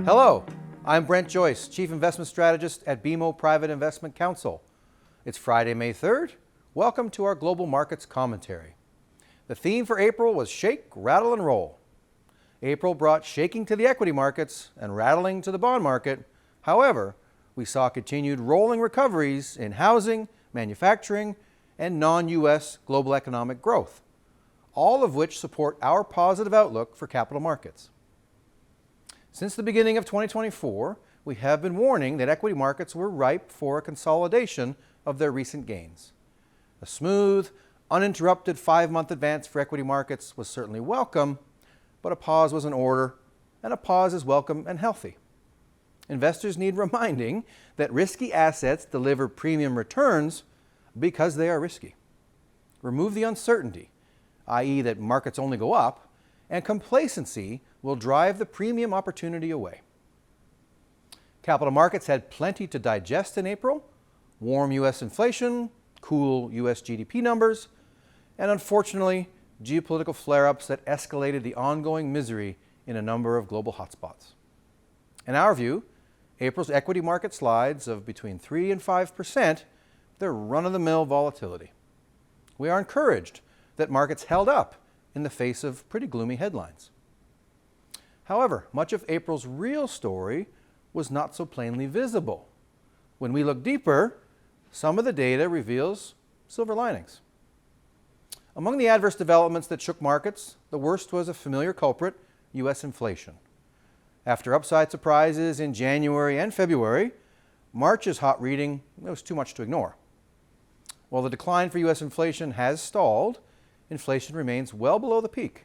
Hello, I'm Brent Joyce, Chief Investment Strategist at BMO Private Investment Council. It's Friday, May 3rd. Welcome to our Global Markets Commentary. The theme for April was shake, rattle, and roll. April brought shaking to the equity markets and rattling to the bond market. However, we saw continued rolling recoveries in housing, manufacturing, and non-U.S. global economic growth, all of which support our positive outlook for capital markets. Since the beginning of 2024, we have been warning that equity markets were ripe for a consolidation of their recent gains. A smooth, uninterrupted 5-month advance for equity markets was certainly welcome, but a pause was in order, and a pause is welcome and healthy. Investors need reminding that risky assets deliver premium returns because they are risky. Remove the uncertainty, i.e. that markets only go up, and complacency will drive the premium opportunity away. Capital markets had plenty to digest in April: warm U.S. inflation, cool U.S. GDP numbers, and unfortunately, geopolitical flare-ups that escalated the ongoing misery in a number of global hotspots. In our view, April's equity market slides of between 3 and 5%, they're run-of-the-mill volatility. We are encouraged that markets held up in the face of pretty gloomy headlines. However, much of April's real story was not so plainly visible. When we look deeper, some of the data reveals silver linings. Among the adverse developments that shook markets, the worst was a familiar culprit, U.S. inflation. After upside surprises in January and February, March's hot reading was too much to ignore. While the decline for U.S. inflation has stalled, inflation remains well below the peak.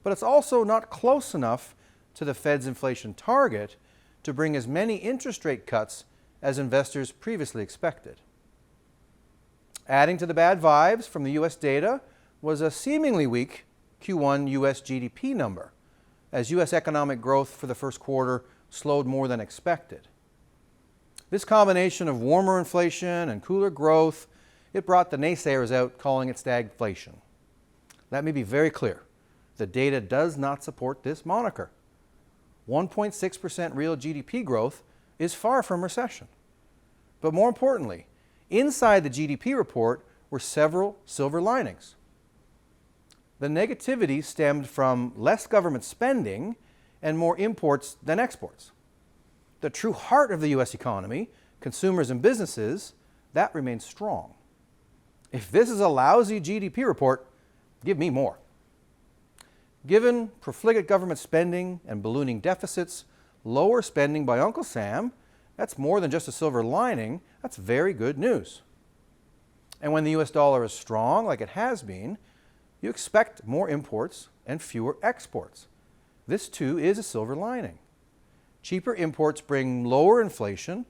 But it's also not close enough to the Fed's inflation target to bring as many interest rate cuts as investors previously expected. Adding to the bad vibes from the U.S. data was a seemingly weak Q1 U.S. GDP number, as U.S. economic growth for the first quarter slowed more than expected. This combination of warmer inflation and cooler growth, it brought the naysayers out, calling it stagflation. Let me be very clear. The data does not support this moniker. 1.6% real GDP growth is far from recession. But more importantly, inside the GDP report were several silver linings. The negativity stemmed from less government spending and more imports than exports. The true heart of the U.S. economy, consumers and businesses, that remains strong. If this is a lousy GDP report, give me more. Given profligate government spending and ballooning deficits, lower spending by Uncle Sam, that's more than just a silver lining, that's very good news. And when the US dollar is strong, like it has been, you expect more imports and fewer exports. This too is a silver lining. Cheaper imports bring lower inflation,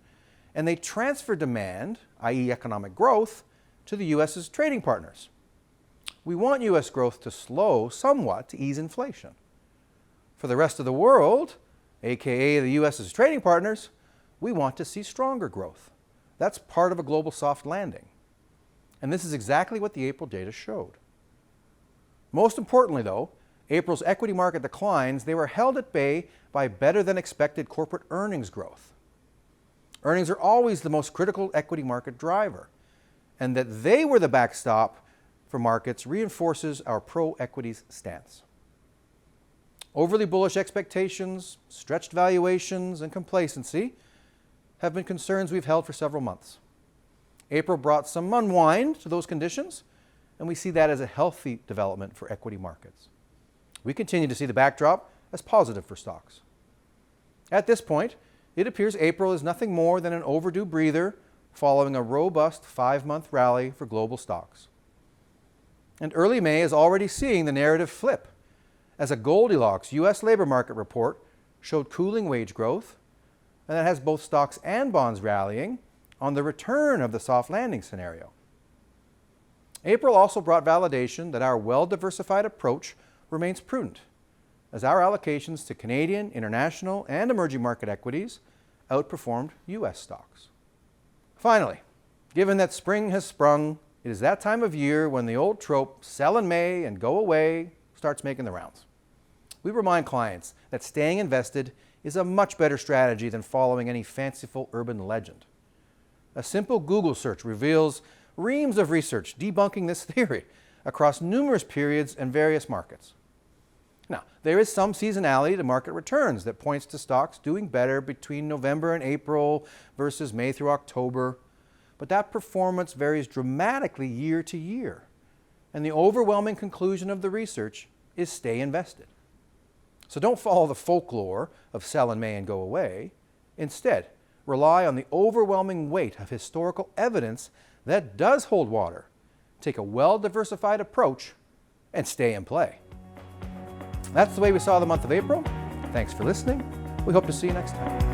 and they transfer demand, i.e. economic growth, to the US's trading partners. We want U.S. growth to slow somewhat to ease inflation. For the rest of the world, aka the U.S.'s trading partners, we want to see stronger growth. That's part of a global soft landing. And this is exactly what the April data showed. Most importantly, though, April's equity market declines, they were held at bay by better than expected corporate earnings growth. Earnings are always the most critical equity market driver, and that they were the backstop for markets reinforces our pro-equities stance. Overly bullish expectations, stretched valuations, and complacency have been concerns we've held for several months. April brought some unwind to those conditions, and we see that as a healthy development for equity markets. We continue to see the backdrop as positive for stocks. At this point, it appears April is nothing more than an overdue breather following a robust 5-month rally for global stocks. And early May is already seeing the narrative flip, as a Goldilocks U.S. labor market report showed cooling wage growth, and that has both stocks and bonds rallying on the return of the soft landing scenario. April also brought validation that our well-diversified approach remains prudent, as our allocations to Canadian, international, and emerging market equities outperformed U.S. stocks. Finally, given that spring has sprung, it is that time of year when the old trope, sell in May and go away, starts making the rounds. We remind clients that staying invested is a much better strategy than following any fanciful urban legend. A simple Google search reveals reams of research debunking this theory across numerous periods and various markets. Now, there is some seasonality to market returns that points to stocks doing better between November and April versus May through October, but that performance varies dramatically year to year, and the overwhelming conclusion of the research is stay invested. So don't follow the folklore of sell in May and go away. Instead, rely on the overwhelming weight of historical evidence that does hold water. Take a well-diversified approach and stay in play. That's the way we saw the month of April. Thanks for listening. We hope to see you next time.